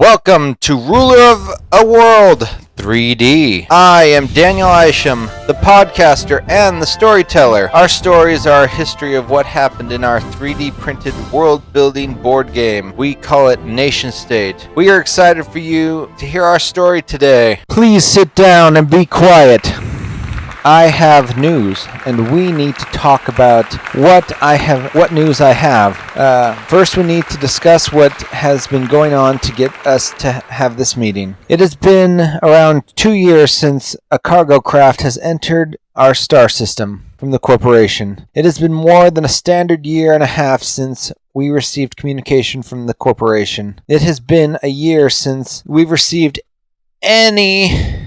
Welcome to Ruler of a World 3D. I am Daniel Isham, the podcaster and the storyteller. Our stories are a history of what happened in our 3D printed world-building board game. We call it Nation State. We are excited for you to hear our story today. Please sit down and be quiet. I have news, and we need to talk about what news I have. First, we need to discuss what has been going on to get us to have this meeting. It has been around 2 years since a cargo craft has entered our star system from the corporation. It has been more than a standard year and a half since we received communication from the corporation. It has been a year since we've received any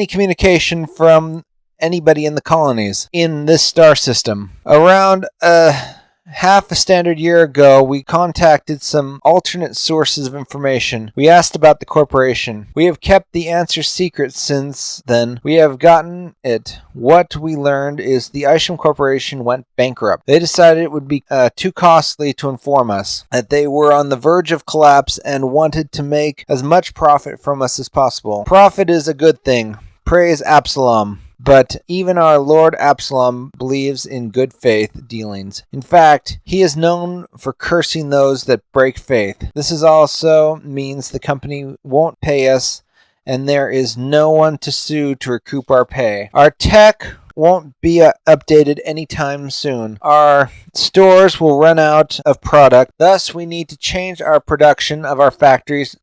communication from anybody in the colonies in this star system. Around half a standard year ago, we contacted some alternate sources of information. We asked about the corporation. We have kept the answer secret since then. We have gotten it. What we learned is the Isham Corporation went bankrupt. They decided it would be too costly to inform us, that they were on the verge of collapse and wanted to make as much profit from us as possible. Profit is a good thing. Praise Absalom. But even our Lord Absalom believes in good faith dealings. In fact, he is known for cursing those that break faith. This also means the company won't pay us, and there is no one to sue to recoup our pay. Our tech won't be updated anytime soon. Our stores will run out of product. Thus, we need to change our production of our factories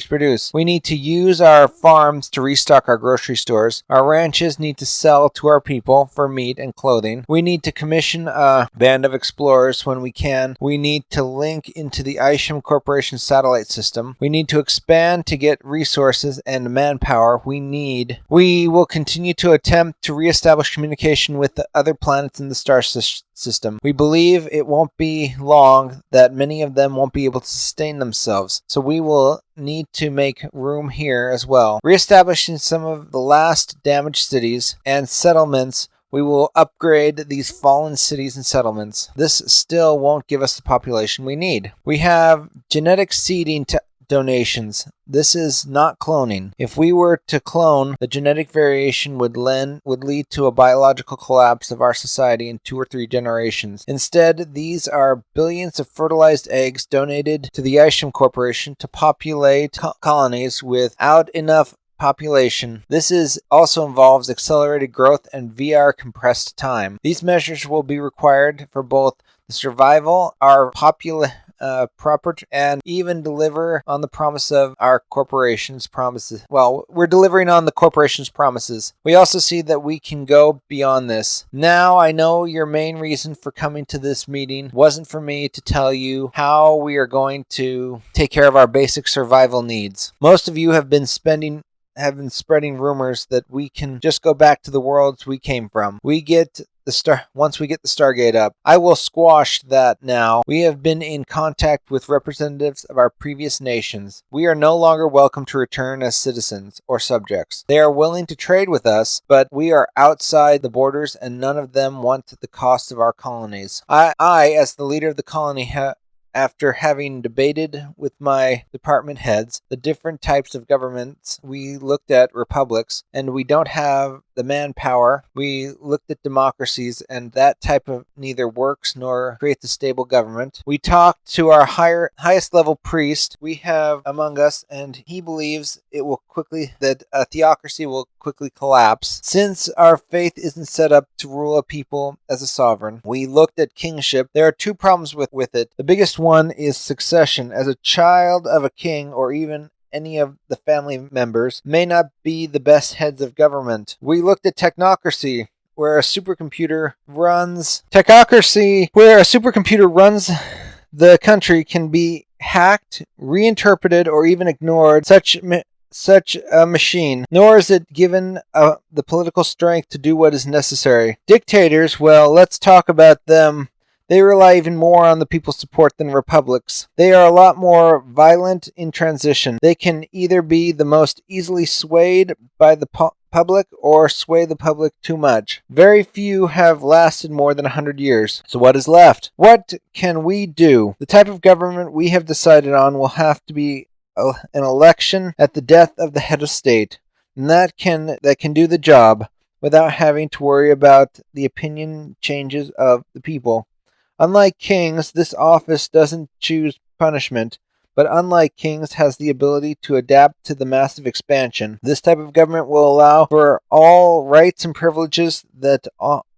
produce. We need to use our farms to restock our grocery stores. Our ranches need to sell to our people for meat and clothing. We need to commission a band of explorers when we can. We need to link into the Isham Corporation satellite system. We need to expand to get resources and manpower we will continue to attempt to reestablish communication with the other planets in the star system. We believe it won't be long that many of them won't be able to sustain themselves, so we will need to make room here as well. Reestablishing some of the last damaged cities and settlements, we will upgrade these fallen cities and settlements. This still won't give us the population we need. We have genetic seeding donations. This is not cloning. If we were to clone, the genetic variation would lead to a biological collapse of our society in 2 or 3 generations. Instead, these are billions of fertilized eggs donated to the Isham Corporation to populate colonies without enough population. This also involves accelerated growth and VR compressed time. These measures will be required for both the survival, our proper, and even deliver on the promise of our corporation's promises. Well, we're delivering on the corporation's promises. We also see that we can go beyond this. Now, I know your main reason for coming to this meeting wasn't for me to tell you how we are going to take care of our basic survival needs. Most of you have been spreading rumors that we can just go back to the worlds we came from. Once we get the Stargate up, I will squash that now. We have been in contact with representatives of our previous nations. We are no longer welcome to return as citizens or subjects. They are willing to trade with us, but we are outside the borders and none of them want the cost of our colonies. I as the leader of the colony, after having debated with my department heads the different types of governments, we looked at republics, and we don't have the manpower. We looked at democracies, and that type of neither works nor creates a stable government. We talked to our highest level priest we have among us, and he believes that a theocracy will quickly collapse. Since our faith isn't set up to rule a people as a sovereign, we looked at kingship. There are 2 problems with it. The biggest one is succession. As a child of a king, or even any of the family members, may not be the best heads of government. We looked at technocracy, where a supercomputer runs the country, can be hacked, reinterpreted, or even ignored. Such a machine, nor is it given the political strength to do what is necessary. Dictators, well, let's talk about them. They rely even more on the people's support than republics. They are a lot more violent in transition. They can either be the most easily swayed by the public or sway the public too much. Very few have lasted more than 100 years. So what is left? What can we do? The type of government we have decided on will have to be an election at the death of the head of state, and that can do the job without having to worry about the opinion changes of the people. Unlike kings, this office doesn't choose punishment, but unlike kings, has the ability to adapt to the massive expansion. This type of government will allow for all rights and privileges that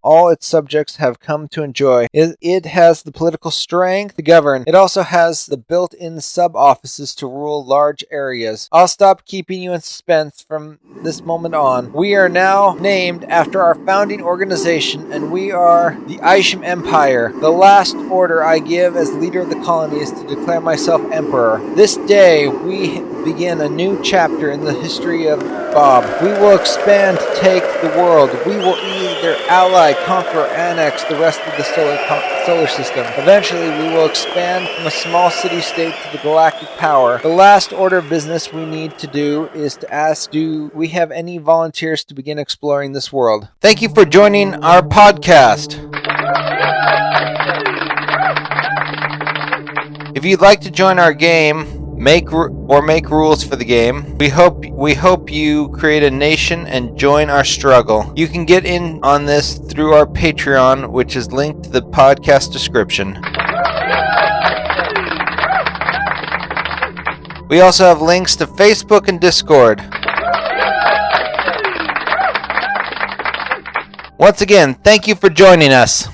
all its subjects have come to enjoy. It has the political strength to govern. It also has the built-in sub-offices to rule large areas. I'll stop keeping you in suspense from this moment on. We are now named after our founding organization, and we are the Isham Empire. The last order I give as leader of the colony is to declare myself emperor. This day, we begin a new chapter in the history of Bob. We will expand to take the world. We will either ally, conquer, or annex the rest of the solar system. Eventually, we will expand from a small city-state to the galactic power. The last order of business we need to do is to ask, do we have any volunteers to begin exploring this world? Thank you for joining our podcast. If you'd like to join our game, make rules for the game, we hope you create a nation and join our struggle. You can get in on this through our Patreon, which is linked to the podcast description. We also have links to Facebook and Discord. Once again, thank you for joining us.